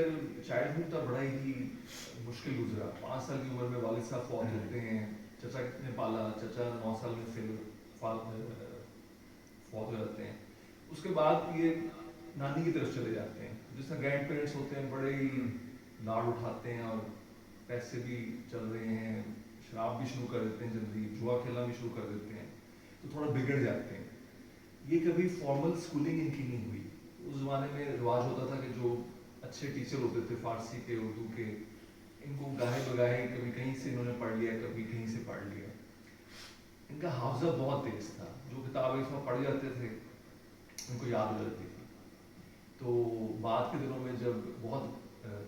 کا child hood تھا بڑا ہی مشکل گزرا. 5 سال کی عمر میں والد صاحب فوت ہوتے ہیں, چچا نے پالا, چچا 9 سال میں پھر فوت ہو جاتے ہیں. اس کے بعد یہ نانی کی طرف چلے جاتے ہیں. جس طرح گرینڈ پیرنٹس ہوتے ہیں بڑے ہی لاڑ اٹھاتے ہیں, اور پیسے بھی چل رہے ہیں, شراب بھی شروع کر دیتے ہیں, جلدی جوا کھیلنا بھی شروع کر دیتے ہیں, تو تھوڑا بگڑ جاتے ہیں. یہ کبھی فارمل اسکولنگ ان کی نہیں ہوئی. اس زمانے میں رواج ہوتا تھا کہ جو اچھے ٹیچر ہوتے تھے فارسی کے, اردو کے, ان کو گاہے بگاہے کبھی کہیں سے انہوں نے پڑھ لیا, کبھی کہیں سے پڑھ لیا. ان کا حافظہ بہت تیز تھا, جو کتابیں اس میں پڑھ جاتے تھے ان کو یاد ہو جاتی تھی. تو بعد کے دنوں میں جب بہت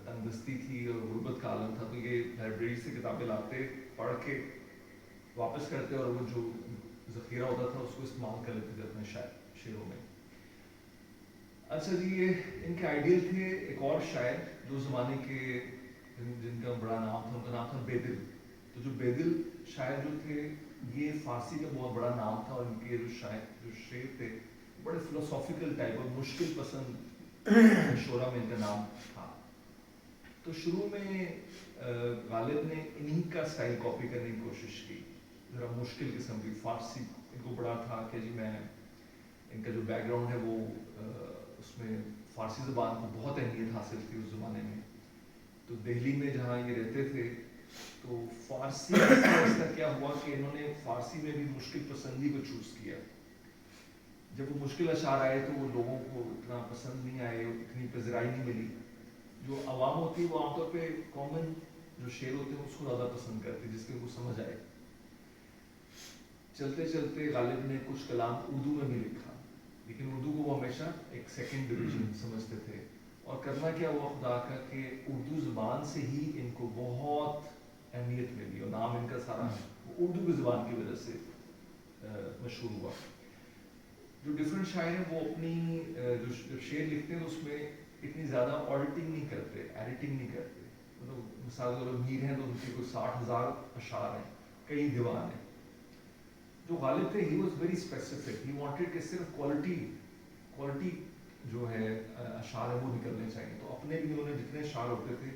تنگ دستی تھی اور غربت کا عالم تھا, تو یہ لائبریری سے کتابیں لاتے, پڑھ کے واپس کرتے, اور وہ جو ذخیرہ ہوتا تھا اس کو استعمال کر لیتے تھے اپنے شعروں میں. اچھا جی, یہ ان کے آئیڈیل تھے. ایک اور شاعر جو زمانے کے جن کا بڑا نام تھا, ان کا نام تھا بیدل. تو جو بیدل شاعر جو تھے یہ فارسی کا بہت بڑا نام تھا, اور ان کے جو شعر تھے بڑے فلسافیکل ٹائپ اور مشکل پسند شعرا میں ان کا نام تھا. تو شروع میں غالب نے انہی کا اسٹائل کاپی کرنے کی کوشش کی, ذرا مشکل قسم کی فارسی. ان کو بڑا تھا کہ جی میں, ان کا جو بیک گراؤنڈ ہے وہ اس میں فارسی زبان کو بہت اہمیت حاصل تھی اس زمانے میں. تو دہلی میں جہاں یہ رہتے تھے تو فارسی آہستہ کیا ہوا کہ انہوں نے فارسی میں بھی مشکل پسندی کو چوز کیا. جب وہ مشکل اشعار آئے تو وہ لوگوں کو اتنا پسند نہیں آئے, اتنی پذیرائی نہیں ملی. جو عوام ہوتی ہے وہ عام طور پہ کامن جو شعر ہوتے ہیں اس کو زیادہ پسند کرتی ہے, جس کے وہ سمجھ آئے. چلتے چلتے غالب نے کچھ کلام اردو میں بھی لکھا, لیکن اردو کو وہ ہمیشہ ایک سیکنڈ ڈویژن سمجھتے تھے. اور کرنا کیا ہوا خدا کا کہ اردو زبان سے ہی ان کو بہت اہمیت ملی, اور نام ان کا سارا اردو کی زبان کی وجہ سے مشہور ہوا. جو ڈفرینٹ شاعر ہیں وہ اپنی جو شعر لکھتے ہیں اس میں اتنی زیادہ آڈیٹنگ نہیں کرتے, ایڈیٹنگ نہیں کرتے. مطلب مثال کے طور پر میر ہیں تو ان کے کوئی 60,000 اشعار ہیں, کئی دیوان ہیں. جو غالب تھے he was very specific, he wanted کہ صرف کوالٹی جو ہے اشعار ہے وہ نکلنے چاہیے. تو اپنے بھی انہوں نے جتنے اشعار ہوتے تھے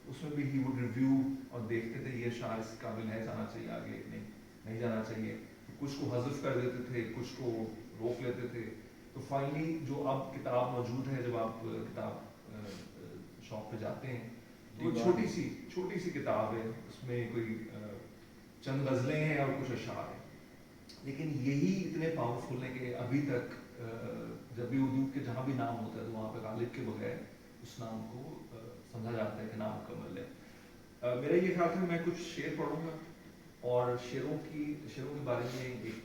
اس میں بھی ہی وڈ ریویو اور دیکھتے تھے یہ اشعار اس قابل ہے, جانا چاہیے آگے, نہیں جانا چاہیے. کچھ کو حذف کر دیتے تھے, کچھ کو روک لیتے تھے. تو فائنلی جو اب کتاب موجود ہے, جب آپ کتاب شاپ پہ جاتے ہیں تو چھوٹی سی کتاب ہے, اس میں کوئی چند غزلیں ہیں اور کچھ اشعار ہیں. لیکن یہی اتنے پاورفل ہیں کہ ابھی تک جب بھی اردو کے جہاں بھی نام ہوتا ہے تو وہاں پہ غالب کے بغیر اس نام کو سمجھا جاتا ہے کہ نام مکمل ہے. میرا یہ خیال ہے میں کچھ شعر پڑھوں گا, اور شعروں کے بارے میں ایک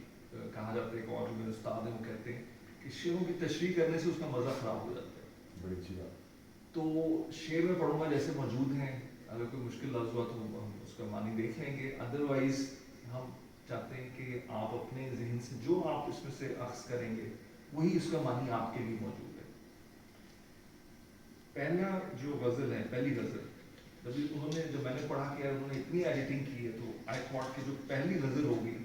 کہا جاتا ہے, ایک اور جو میرے استاد ہیں وہ کہتے ہیں کہ شعروں کی تشریح کرنے سے اس کا مزہ خراب ہو جاتا ہے. بڑی اچھی بات. تو شعر میں پڑھوں گا جیسے موجود ہیں, اگر کوئی مشکل لفظ ہوا تو ہم اس کا معنی دیکھ لیں گے. ادروائز ہم چاہتے ہیں کہ آپ اپنے ذہن سے جو آپ اس میں سے اخذ کریں گے وہی اس کا معنی آپ کے لیے موجود ہے. پہلا جو غزل ہے, پہلی غزل جب میں نے پڑھا کہ انہوں نے اتنی ایڈیٹنگ کی ہے, تو آئی تھاٹ کہ جو پہلی غزل ہوگی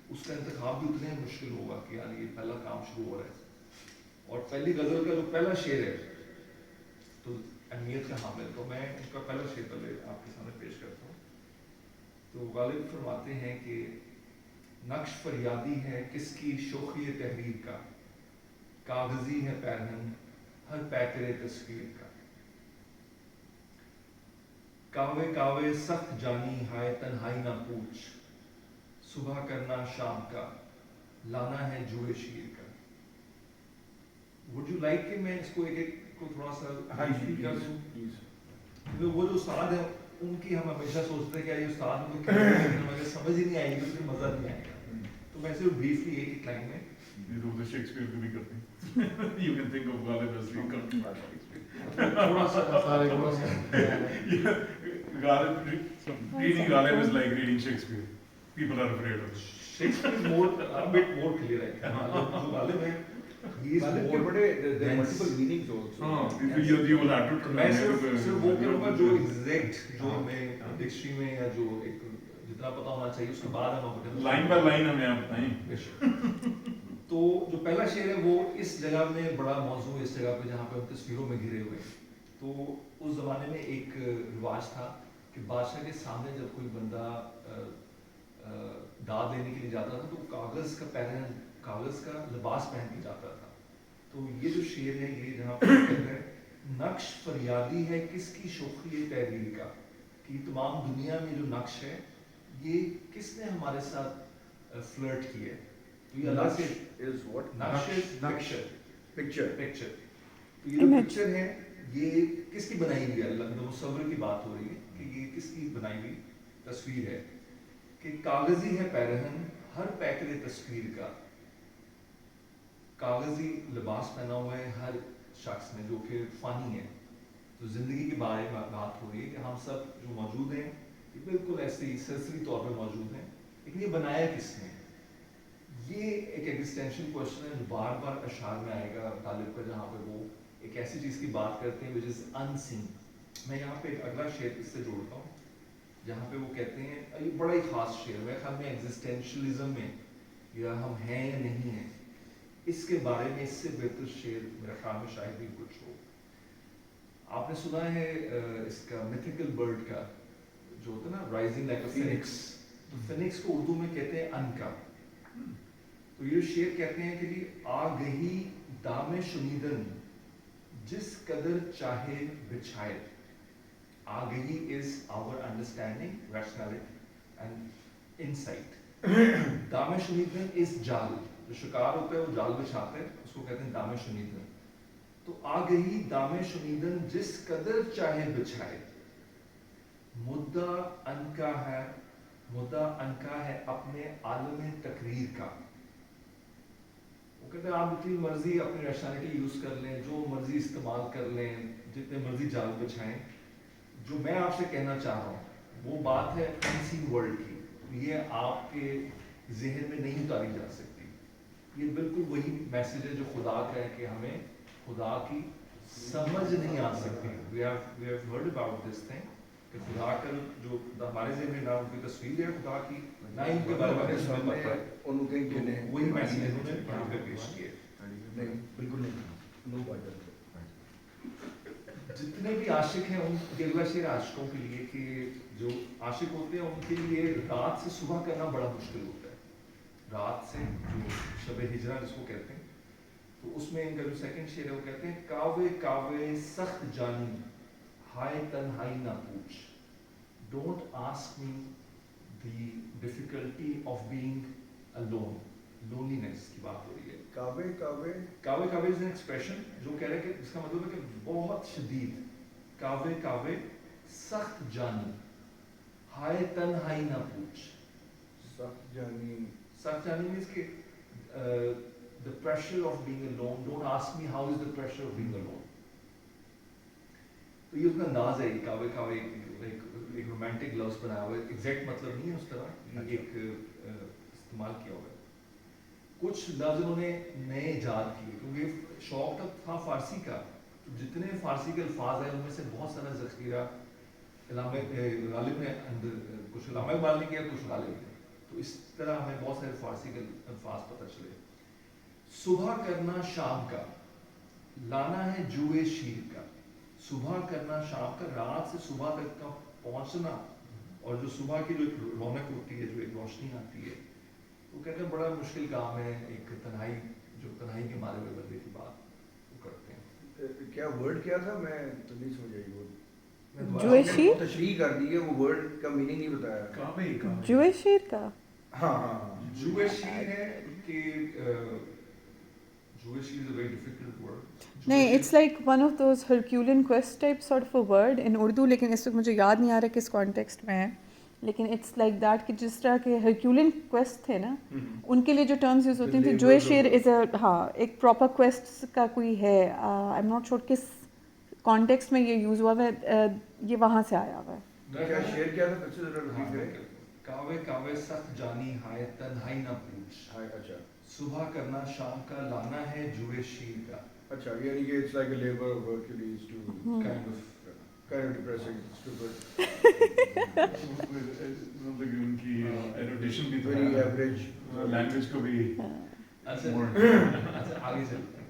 اس کا انتخاب بھی اتنا مشکل ہوگا کہ یار یہ پہلا کام شروع ہو رہا ہے. اور پہلی غزل کا جو پہلا شعر ہے تو اہمیت کا حامل, تو میں اس کا پہلا شعر پہلے آپ کے سامنے پیش کرتا ہوں. تو غالب فرماتے ہیں کہ نقش فریادی ہے کس کی شوخی تحریر کا, کاغذی ہے پیرہن ہر پیکرے تصویر کا. کاوے کاوے سخت جانی ہائے تنہائی نہ پوچھ, صبح کرنا شام کا لانا ہے جوئے شیر کا. وڈ یو لائک کہ میں اس کو ایک کو تھوڑا سا کر دوں؟ وہ جو استاد ہیں ان کی ہم ہمیشہ سوچتے ہیں کہ یہ استاد ان کو ہمیں سمجھ ہی نہیں آئے گی, تو مزہ نہیں آئے گا. تو میں صرف بریفلی ایک لائن میں شیکسپیئر کو بھی کرتے ہیں. You can think of Ghalib as being تھوڑا سا Ghalib is like reading Shakespeare. People are afraid of it. Shakespeare is more a bit more clear ہے. جو غالب ہے he is more بڑے there are multiple meanings also. You will have to. میں صرف وہ کروں گا جو ایگزیکٹ جو میں ڈکشنری میں یا جو ایک جتنا پتا ہونا چاہیے اس کے بعد ہم لائن بائی لائن ہمیں آپ بتائیں. تو جو پہلا شعر ہے وہ اس جگہ میں بڑا موضوع ہے, اس جگہ پہ جہاں پہ ہم تصویروں میں گھرے ہوئے ہیں. تو تو اس زمانے میں ایک رواج تھا کہ بادشاہ کے سامنے جب کوئی بندہ داد لینے کے لیے جاتا تھا تو کاغذ کا پیرن کاغذ کا لباس پہن کے جاتا تھا. تو یہ جو شعر ہے یہ جہاں پر کہتا ہے نقش فریادی ہے کس کی شوخی تحریر کا, کہ تمام دنیا میں جو نقش ہے یہ کس نے ہمارے ساتھ فلرٹ کی ہے. تو یہ اللہ سے is what? نقش Picture. پکچر. تو یہ جو پکچر ہے یہ کس کی بنائی ہوئی ہے, اللہ مصور کی بات ہو رہی ہے کہ یہ کس کی بنائی ہوئی تصویر ہے کہ کاغذی ہے پیرہن ہر پیکرے تصویر کا. کاغذی لباس پہنا ہوا ہے ہر شخص نے جو کہ فانی ہے. تو زندگی کے بارے میں بات ہو رہی ہے کہ ہم سب جو موجود ہیں یہ بالکل ایسے ہی سرسری طور پہ موجود ہیں, لیکن یہ بنایا کس نے. یہ ایک ایگزسٹینشیل کوشچن ہے جو بار بار اشعار میں آئے گا طالب کا, جہاں پہ وہ ایک ایسی چیز کی بات کرتے ہیں which is unseen. میں یہاں پہ ایک اگلا شعر اس سے جوڑتا ہوں جہاں پہ وہ کہتے ہیں, یہ بڑا ہی خاص شعر ہے, میرے خیال میں ایگزسٹینشلزم میں یا ہم ہیں یا نہیں ہیں اس کے بارے میں اس سے بہتر شعر میرے خیال میں شاید ہی کچھ ہو. آپ نے سنا ہے اس کا میتھیکل برڈ کا جو ہوتا ہے نا رائزنگ لائک اے فینکس, تو فینکس کو اردو میں کہتے ہیں انکا. تو یہ شعر کہتے ہیں کہ آ گہی دام شنیدن جس قدر چاہے بچھائے. آ گہی از آور انڈرسٹینڈنگ ریشنلٹی اینڈ انسائٹ. دام شنیدن از جال, جو شکار ہوتا ہے وہ جال بچھاتا ہے اس کو کہتے ہیں دام شنیدن. تو آ گئی دام شنیدن جس قدر چاہے بچھائے. مدعا انکا ہے اپنے عالم تقریر کا. وہ کہتے ہیں آپ جتنی مرضی اپنی ریشنلٹی یوز کر لیں, جو مرضی استعمال کر لیں, جتنے مرضی جال بچھائیں, جو میں آپ سے کہنا چاہ رہا ہوں وہ بات ہے انسین ورلڈ کی. یہ آپ کے ذہن میں نہیں اتاری جا سکتی. یہ بالکل وہی میسیج ہے جو خدا کا ہے کہ ہمیں خدا کی سمجھ نہیں آ سکتی. we have heard about this thing کہ خدا کا جو ہمارے ذہن میں نہ ان کی تصویر ہے خدا کی, نہ ان کے بارے میں ہمیں پتہ ہے. وہی میسیج انہوں نے یہاں پہ پیش کیے. نہیں بالکل نہیں, نو بات. جتنے بھی عاشق ہیں ان کے اگلا شعر عاشقوں کے لیے کہ جو عاشق ہوتے ہیں ان کے لیے رات سے صبح کرنا بڑا مشکل ہوتا ہے. رات سے جو شب ہجرہ جس کو کہتے ہیں, تو اس میں ان کا جو سیکنڈ شعر ہے وہ کہتے ہیں کاوے کاوے سخت جانی ہائے تنہائی نہ پوچھ. Don't ask me the difficulty of being alone. Loneliness کی بات ہو رہی ہے. کاوے کاوے کاوے کاوے از این ایکسپریشن جو کہہ رہے کہ اس کا مطلب ہے کہ بہت شدید. کاوے کاوے سخت جانی ہائے تنہائی نہ پوچھ. سخت جانی means کہ the pressure of being alone. Don't ask me how is the pressure of being alone. تو یہ اس کا انداز ہے, کاوے کاوے ایک رومانٹک لفظ بنایا ہوا ہے, ایگزیکٹ مطلب نہیں ہے اس طرح, ایک استعمال کیا ہوا ہے. کچھ لفظ انہوں نے نئے ایجاد کیے کیونکہ شوق تھا فارسی کا. جتنے فارسی کے الفاظ ہیں ان میں سے بہت سارا ذخیرہ علامہ غالب نے کچھ علامہ اقبال نے کیا, کچھ غالب نے. تو اس طرح ہمیں بہت سارے فارسی کے الفاظ پتہ چلے. صبح کرنا شام کا لانا ہے جوئے شیر کا. صبح کرنا شام کا, رات سے صبح تک کا پہنچنا, اور جو صبح کی جو رونق ہوتی ہے, جو ایک روشنی آتی ہے, وہ کہتے ہیں بڑا مشکل کام ہے. ایک تنہائی جو تنہائی کے مارے ہوئے بندے کی بات وہ کرتے ہیں. کیا ورڈ کیا تھا, میں تو نہیں سمجھ وہ جوئے شیر تشریح کر دی ہے, وہ ورڈ کا میننگ نہیں بتایا. جوئے شیر کا ہاں ہاں جوئے شیر ہے کہ جوئے شیر is a very difficult word. نہیں, it's like one of those herculean quest type sort of a word in Urdu, لیکن اس وقت مجھے یاد نہیں آ رہا کس کانٹیکسٹ میں ہے, لیکن اٹس لائک دیٹ کہ جس طرح کے ہرکیولین کویسٹ تھے نا, ان کے لیے جو ٹرمز یوز ہوتی تھیں, جوئے شیر از اے, ہاں ایک پراپر کویسٹ کا کوئی ہے. آئی ایم ناٹ شیور کس کانٹیکسٹ میں یہ یوز ہوا ہے, یہ وہاں سے آیا ہوا ہے. کیا شعر کیا تھا, پھر سے ذرا ریپیٹ کریں. کاوے کاوے سخت جانی ہائے تنہائی نہ پوچھ. اچھا صبح کرنا شام کا لانا ہے جوئے شیر کا. اچھا, یعنی کہ it's like a labour of Hercules to kind of depressing, stupid. ان کی ایڈوٹیشن بھی Very average. لینگویج کو بھی اچھا آگے چلتے ہیں.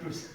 twist-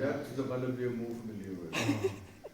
that's the color we are more familiar with.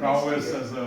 prowess as a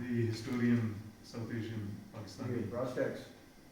The historian South Asian Pakistani. Prostax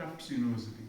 Tufts University.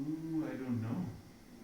Ooh, I don't know.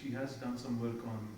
she has done some work on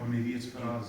or maybe it's Faraz.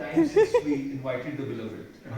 time since we invited the beloved.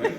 Right?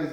is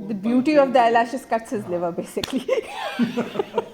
The beauty of the eyelashes cuts his liver basically.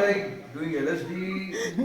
like doing LSD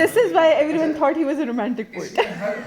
This is why everyone thought he was a romantic poet.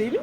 Really?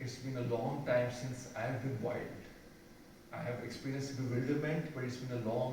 it's been a long time since I have been wild, I have experienced bewilderment but it's been a long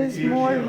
is more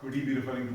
Could he be referring to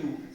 to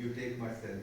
You take my self.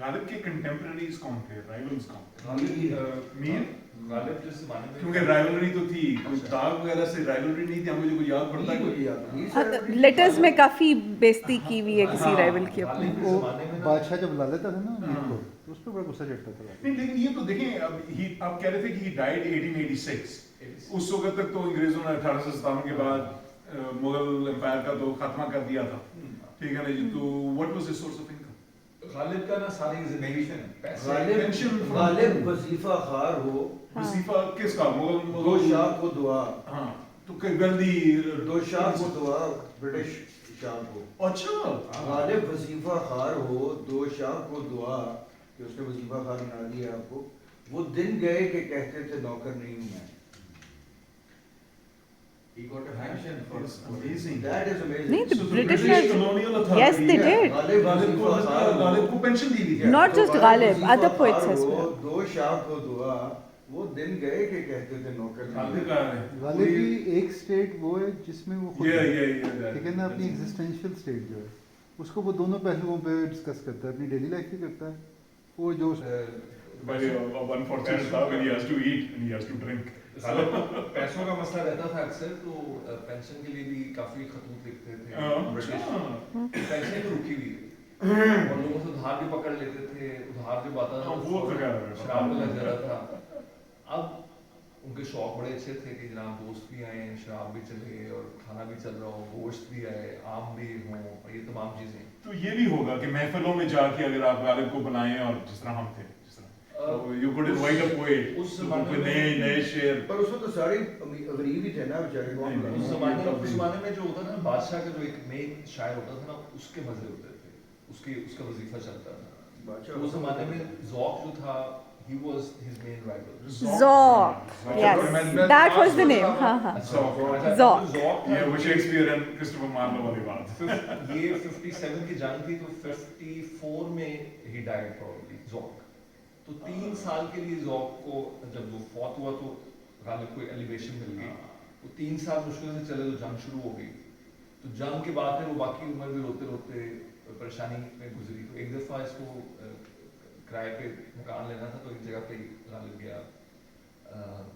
غالب کے contemporaries کون تھے, رائولز کون تھے؟ میر غالب جس زمانے میں کیونکہ rivalry تو تھی, کوئی داغ وغیرہ سے رائولری نہیں تھی, ہمیں جو کوئی یاد پڑتا ہے لیٹرز میں کافی بیزتی کی ہوئی ہے کسی رائول کی اپنی. غالب کے وہ زمانے میں نا بادشاہ جب بلا لیتا تھا نا امیر کو تو اس پہ بڑا غصہ چڑھتا تھا. نہیں, لیکن یہ تو دیکھیں اب آپ کہہ رہے تھے کہ ہی ڈائیڈ 1886, اس وقت تک تو انگریزوں نے 1857 کے بعد مغل امپائر کا تو خاتمہ کر دیا تھا, ٹھیک ہے نا جی. تو what was his source of income? غالب کا نا ساری زندگی پیسے غالب وظیفہ خار ہو, وظیفہ کس کا؟ مغل دو شاہ کو دعا, ہاں تو گندی دو شاہ کو دعا برٹش شاہ کو. اچھا غالب وظیفہ خار ہو, دو شاہ کو دعا, کہ اس نے وظیفہ خار بنا دیا آپ کو. وہ دن گئے کہ کہتے تھے نوکر نہیں ہوں میں. He got a pension for amazing. That is amazing. نہیں, So the the British British has- colonial authority, yes they did. غالب کو پینشن دی تھی. Not just تو غالب, وظیفہ other poets خار as ہو, well. دو شاہ کو دعا, وہ دن گئے کہ کہتے تھے نوکر نہیں غالب ہوں. کا ہے غالب کی ایک اسٹیٹ وہ ہے جس میں وہ خود یہ ٹھیک ہے نا اپنی ایگزسٹینشیل اسٹیٹ جو ہے اس کو وہ دونوں پہلوؤں پہ ڈسکس کرتا ہے, اپنی ڈیلی لائف بھی کرتا ہے, وہ جو unfortunate تھا when he has to eat and he has to drink. پیسوں کا مسئلہ رہتا تھا اکثر, تو پینشن کے لیے بھی کافی خطوط لکھتے تھے برٹش. پینشن تو رکی ہوئی ہے اور لوگوں سے ادھار بھی پکڑ لیتے تھے, ادھار جب آتا تھا وہ تو کیا ہے, شراب میں لگ جاتا تھا. اب ان کے شوق بڑے اچھے تھے کہ جناب دوست بھی آئے, شراب بھی چلے اور کھانا بھی چل رہا ہو, گوشت بھی آئے, آم بھی ہوں, اور یہ تمام چیزیں. تو یہ بھی ہوگا کہ محفلوں میں جا کے اگر آپ غالب کو بلائیں, اور جس طرح ہم تھے, جس طرح you could invite a poet, اس زمانے میں نئے شعر. پر اس وقت تو سارے غریب ہی تھے نا بیچارے. اس زمانے میں جو ہوتا تھا نا, بادشاہ کا جو ایک مین شاعر ہوتا تھا نا, اس کے مزے ہوتے تھے, اس کا وظیفہ چلتا تھا. اس زمانے میں ذوق جو تھا, he was his main rival. ذوق, yes, that was the name. ہاں ہاں, ذوق. یہ وہ شیکسپیئر اینڈ کرسٹوفر مارلو والی بات. یہ 57 کی جنگ تھی, تو 54 میں he died probably, ذوق. تو 3 سال کے لیے ذوق کو جب وہ فوت ہوا تو غالب کو ایلیویشن مل گئی. وہ 3 سال مشکل سے چلے تو جنگ شروع ہو گئی. تو جنگ کے بعد میں وہ باقی عمر بھی روتے روتے پریشانی میں گزری. تو ایک دفعہ اس کو کرائے پہ مکان لینا تھا, تو ایک جگہ پہ غالب گیا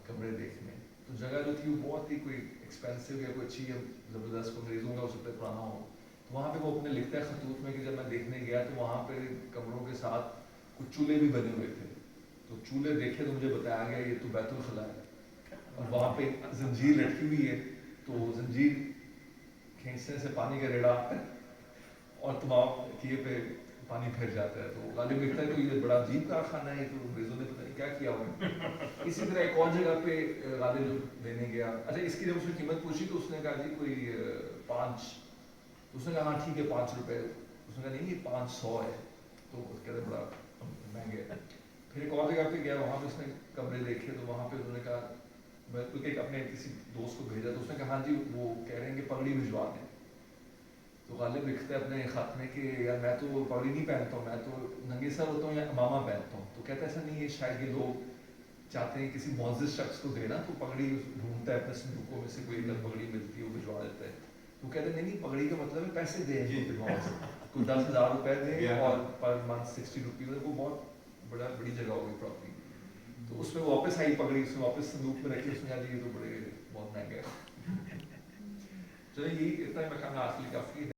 کمرے دیکھنے. تو جگہ جو تھی وہ بہت ہی کوئی ایکسپینسو یا کوئی اچھی زبردست انگریزوں کا ہو سکتا ہے پرانا ہو. تو وہاں پہ وہ اپنے لکھتا ہے خطوط میں کہ جب میں دیکھنے گیا تو وہاں پہ کمروں کے ساتھ کچھ چولہے بھی بنے ہوئے تھے. تو چولہے دیکھے تو مجھے بتایا گیا یہ تو بیت الخلا ہے, اور وہاں پہ زنجیر لٹکی ہوئی ہے, تو زنجیر کھینچنے سے پانی کا ریڑا اور تمام کیے پہ پانی پھر جاتا ہے. تو غالب لکھتا ہے کہ یہ بڑا عجیب کارخانہ ہے, تو انگریزوں نے پتہ نہیں کیا کیا ہوا. اسی طرح ایک اور جگہ پہ غالب جو لینے گیا, اچھا اس کی جب اس نے قیمت پوچھی تو اس نے کہا جی کوئی 5, اس نے کہا ہاں ٹھیک ہے 5 روپے. اس نے کہا نہیں یہ 500 ہے. تو کہتے بڑا مہنگے. پھر ایک اور جگہ پہ گیا, وہاں پہ اس نے کمرے دیکھے, تو وہاں پہ انہوں نے کہا, میں ایک اپنے کسی دوست کو بھیجا, تو اس نے کہا ہاں جی وہ کہہ رہے ہیں کہ پگڑی بھجوا دیں. تو غالب لکھتا ہے اپنے خط میں کہ یار میں تو پگڑی نہیں پہنتا ہوں, میں تو ننگے سر ہوتا ہوں یا امامہ پہنتا ہوں. تو کہتا ہے ایسا نہیں ہے, شاید یہ لوگ چاہتے ہیں کسی معزز شخص کو دینا, تو پگڑی ڈھونڈتا ہے اپنے صندوقوں میں سے, کوئی اگر پگڑی ملتی ہے وہ بھجوا دیتا ہے. تو کہتے ہیں نہیں پگڑی کا مطلب ہے پیسے دیں, کوئی 10,000 روپے دیں اور پر منتھ 60 روپیز. وہ بہت بڑی جگہ ہوگی پراپرٹی. تو اس میں واپس آئی پگڑی, اس میں واپس صندوق میں رکھی. اس نے کہا جی یہ تو بڑے بہت مہنگے ہے. چلے یہی اتنا میں کہا آج کے لیے کافی ہے.